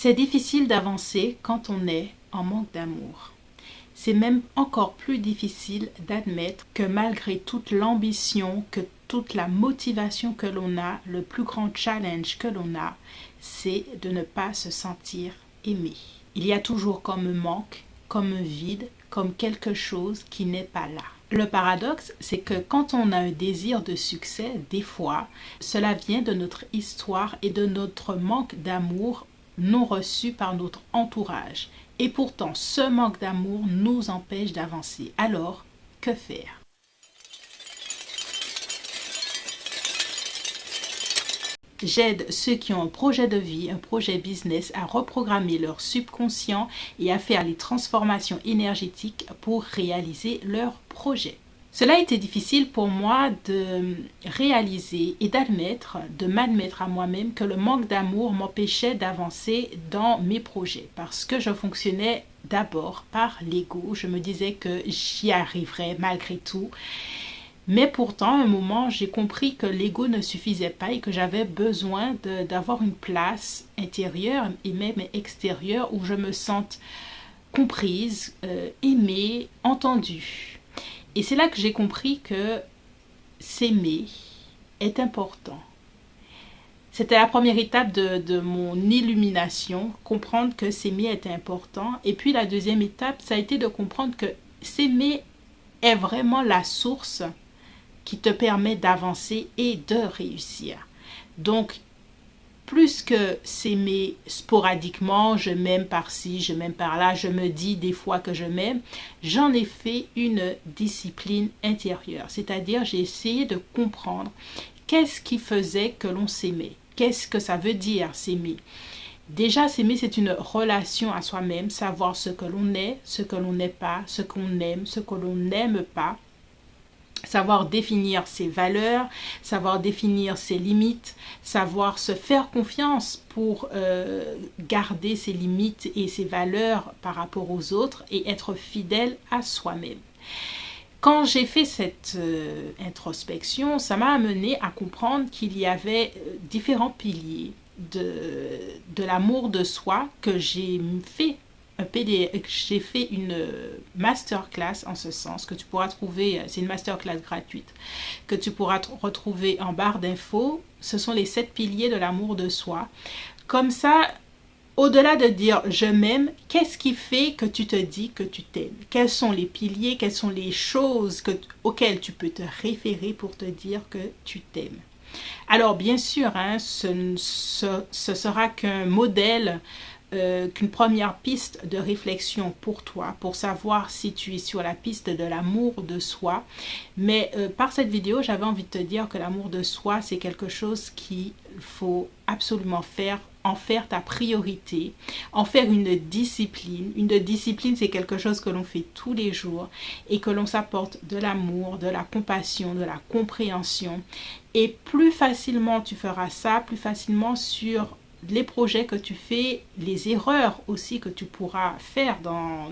C'est difficile d'avancer quand on est en manque d'amour. C'est même encore plus difficile d'admettre que malgré toute l'ambition, que toute la motivation que l'on a, le plus grand challenge que l'on a, c'est de ne pas se sentir aimé. Il y a toujours comme un manque, comme un vide, comme quelque chose qui n'est pas là. Le paradoxe, c'est que quand on a un désir de succès, des fois, cela vient de notre histoire et de notre manque d'amour non reçu par notre entourage. Et pourtant, ce manque d'amour nous empêche d'avancer. Alors, que faire? J'aide ceux qui ont un projet de vie, un projet business à reprogrammer leur subconscient et à faire les transformations énergétiques pour réaliser leur projet. Cela a été difficile pour moi de réaliser et de m'admettre à moi-même que le manque d'amour m'empêchait d'avancer dans mes projets parce que je fonctionnais d'abord par l'ego. Je me disais que j'y arriverais malgré tout. Mais pourtant, à un moment, j'ai compris que l'ego ne suffisait pas et que j'avais besoin d'avoir une place intérieure et même extérieure où je me sente comprise, aimée, entendue. Et c'est là que j'ai compris que s'aimer est important. C'était la première étape de mon illumination, comprendre que s'aimer était important. Et puis la deuxième étape, ça a été de comprendre que s'aimer est vraiment la source qui te permet d'avancer et de réussir. Donc, plus que s'aimer sporadiquement, je m'aime par-ci, je m'aime par-là, je me dis des fois que je m'aime, j'en ai fait une discipline intérieure. C'est-à-dire, j'ai essayé de comprendre qu'est-ce qui faisait que l'on s'aimait. Qu'est-ce que ça veut dire s'aimer? Déjà, s'aimer, c'est une relation à soi-même, savoir ce que l'on est, ce que l'on n'est pas, ce qu'on aime, ce que l'on n'aime pas. Savoir définir ses valeurs, savoir définir ses limites, savoir se faire confiance pour garder ses limites et ses valeurs par rapport aux autres et être fidèle à soi-même. Quand j'ai fait cette introspection, ça m'a amené à comprendre qu'il y avait différents piliers de l'amour de soi que j'ai fait. J'ai fait une masterclass en ce sens que tu pourras trouver, c'est une masterclass gratuite, que tu pourras retrouver en barre d'infos. Ce sont les 7 piliers de l'amour de soi. Comme ça, au-delà de dire je m'aime, qu'est-ce qui fait que tu te dis que tu t'aimes? Quels sont les piliers, quelles sont les choses auxquelles tu peux te référer pour te dire que tu t'aimes? Alors bien sûr, ce sera qu'un modèle, qu'une première piste de réflexion pour toi, pour savoir si tu es sur la piste de l'amour de soi. Mais par cette vidéo, j'avais envie de te dire que l'amour de soi, c'est quelque chose qu'il faut absolument en faire ta priorité, en faire une discipline. Une discipline, c'est quelque chose que l'on fait tous les jours et que l'on s'apporte de l'amour, de la compassion, de la compréhension. Et plus facilement tu feras ça, plus facilement sur les projets que tu fais, les erreurs aussi que tu pourras faire dans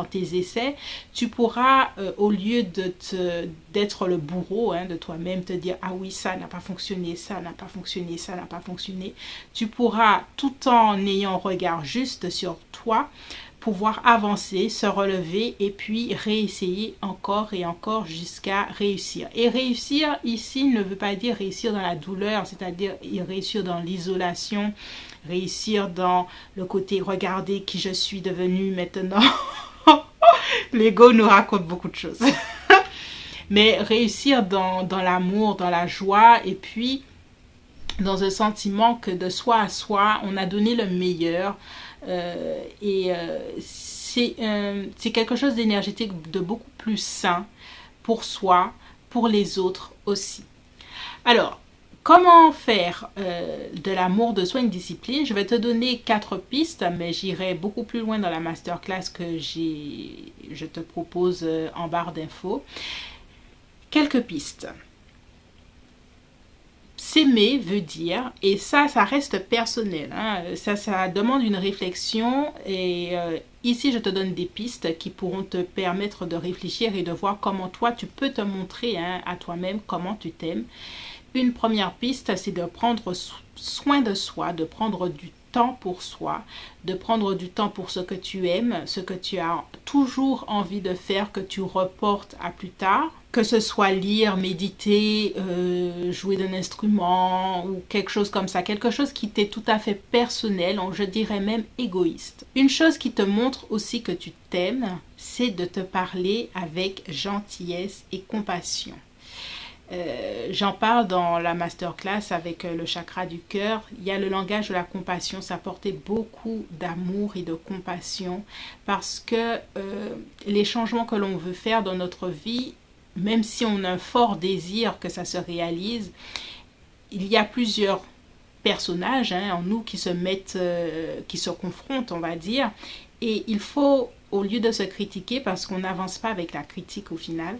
tes essais, tu pourras, au lieu d'être le bourreau de toi-même, te dire « Ah oui, ça n'a pas fonctionné, ça n'a pas fonctionné, ça n'a pas fonctionné », tu pourras, tout en ayant un regard juste sur toi, pouvoir avancer, se relever et puis réessayer encore et encore jusqu'à réussir. Et réussir ici ne veut pas dire réussir dans la douleur, c'est-à-dire réussir dans l'isolation, réussir dans le côté regarder qui je suis devenue maintenant. L'ego nous raconte beaucoup de choses. Mais réussir dans l'amour, dans la joie et puis dans un sentiment que de soi à soi, on a donné le meilleur. C'est quelque chose d'énergétique de beaucoup plus sain pour soi, pour les autres aussi. Alors, comment faire de l'amour de soi une discipline? Je vais te donner 4 pistes, mais j'irai beaucoup plus loin dans la masterclass que je te propose en barre d'infos. Quelques pistes. S'aimer veut dire, et ça reste personnel, ça demande une réflexion et ici je te donne des pistes qui pourront te permettre de réfléchir et de voir comment toi tu peux te montrer à toi-même comment tu t'aimes. Une première piste, c'est de prendre soin de soi, de prendre du temps pour soi, de prendre du temps pour ce que tu aimes, ce que tu as toujours envie de faire, que tu reportes à plus tard. Que ce soit lire, méditer, jouer d'un instrument ou quelque chose comme ça. Quelque chose qui t'est tout à fait personnel, je dirais même égoïste. Une chose qui te montre aussi que tu t'aimes, c'est de te parler avec gentillesse et compassion. J'en parle dans la masterclass avec le chakra du cœur. Il y a le langage de la compassion, ça portait beaucoup d'amour et de compassion parce que les changements que l'on veut faire dans notre vie, même si on a un fort désir que ça se réalise, il y a plusieurs personnages en nous qui se mettent, qui se confrontent, on va dire, et il faut, au lieu de se critiquer, parce qu'on n'avance pas avec la critique au final,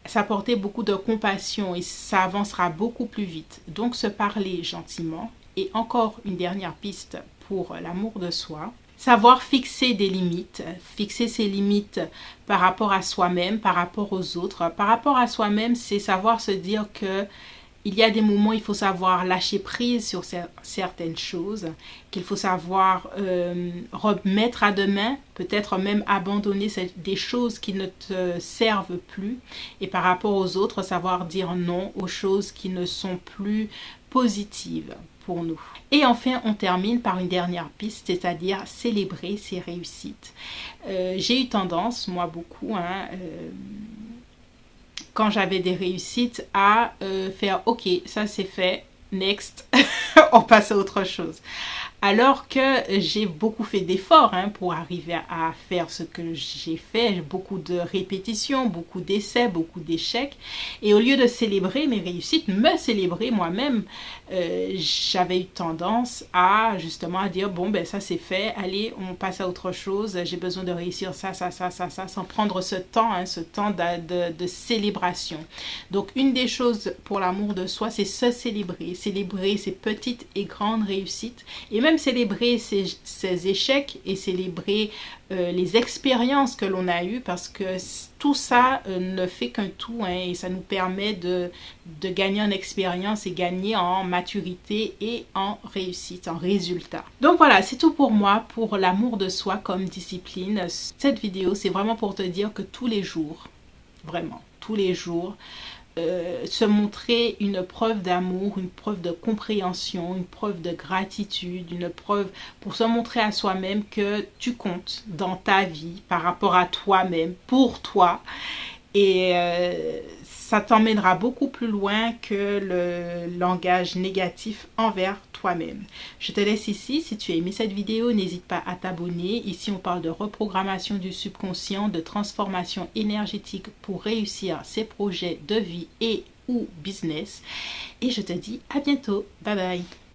s'apporter beaucoup de compassion et ça avancera beaucoup plus vite. Donc se parler gentiment. Et encore une dernière piste pour l'amour de soi. Savoir fixer des limites, fixer ses limites par rapport à soi-même, par rapport aux autres. Par rapport à soi-même, c'est savoir se dire que il y a des moments où il faut savoir lâcher prise sur certaines choses, qu'il faut savoir remettre à demain, peut-être même abandonner des choses qui ne te servent plus. Et par rapport aux autres, savoir dire non aux choses qui ne sont plus positives pour nous. Et enfin, on termine par une dernière piste, c'est-à-dire célébrer ses réussites. J'ai eu tendance, moi beaucoup, quand j'avais des réussites, à faire « Ok, ça c'est fait, next, on passe à autre chose ». Alors que j'ai beaucoup fait d'efforts pour arriver à faire ce que j'ai fait, beaucoup de répétitions, beaucoup d'essais, beaucoup d'échecs. Et au lieu de célébrer mes réussites, me célébrer moi-même, j'avais eu tendance à justement à dire bon ben ça c'est fait, allez on passe à autre chose, j'ai besoin de réussir ça, sans prendre ce temps, ce temps de célébration. Donc une des choses pour l'amour de soi, c'est se célébrer, célébrer ses petites et grandes réussites et même célébrer ses échecs et célébrer les expériences que l'on a eues parce que tout ça ne fait qu'un tout et ça nous permet de gagner en expérience et gagner en maturité et en réussite, en résultat. Donc voilà, c'est tout pour moi pour l'amour de soi comme discipline. Cette vidéo, c'est vraiment pour te dire que tous les jours, vraiment, tous les jours, se montrer une preuve d'amour, une preuve de compréhension, une preuve de gratitude, une preuve pour se montrer à soi-même que tu comptes dans ta vie par rapport à toi-même, pour toi. Et ça t'emmènera beaucoup plus loin que le langage négatif envers toi-même. Je te laisse ici. Si tu as aimé cette vidéo, n'hésite pas à t'abonner. Ici, on parle de reprogrammation du subconscient, de transformation énergétique pour réussir ses projets de vie et ou business. Et je te dis à bientôt. Bye bye.